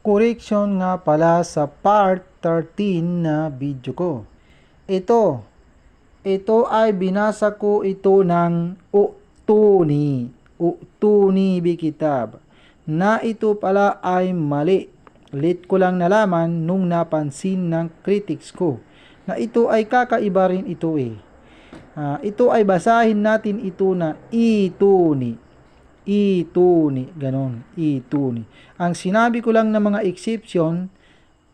Correction nga pala sa part 13 na video ko. Ito ay binasa ko ito ng Utuni Bikitab. Na ito pala ay mali. Late ko lang nalaman nung napansin ng critics ko na ito ay kakaiba rin ito ito ay basahin natin ito na ituni, ganon, ituni. Ang sinabi ko lang na mga exception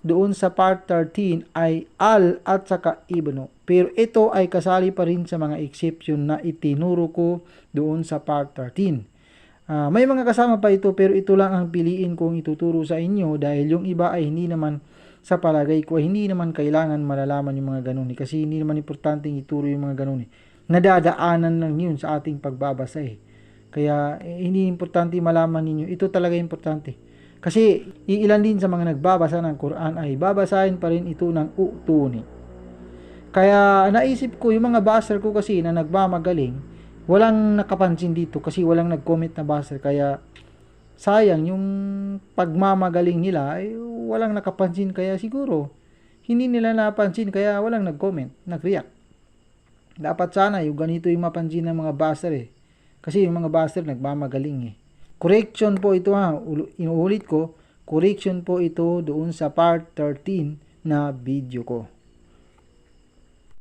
doon sa part 13 ay al at saka ibno. Pero ito ay kasali pa rin sa mga exception na itinuro ko doon sa part 13. May mga kasama pa ito pero ito lang ang piliin kong ituturo sa inyo dahil yung iba ay hindi naman sa palagay ko, hindi naman kailangan malalaman yung mga ganun kasi hindi naman importanteng ituro yung mga ganun Nadadaanan lang yun sa ating pagbabasa Kaya hindi importante malaman ninyo. Ito talaga importante. Kasi iilan din sa mga nagbabasa ng Quran ay babasahin pa rin ito ng utuni. Kaya naisip ko yung mga baser ko kasi na nagmamagaling, walang nakapansin dito kasi walang nag-comment na baser. Kaya sayang yung pagmamagaling nila ay walang nakapansin kaya siguro hindi nila napansin kaya walang nag-comment, nag-react. Dapat sana yung ganito yung mapansin ng mga baser Kasi yung mga baser nagmamagaling Correction po ito inuulit ko, correction po ito doon sa part 13 na video ko.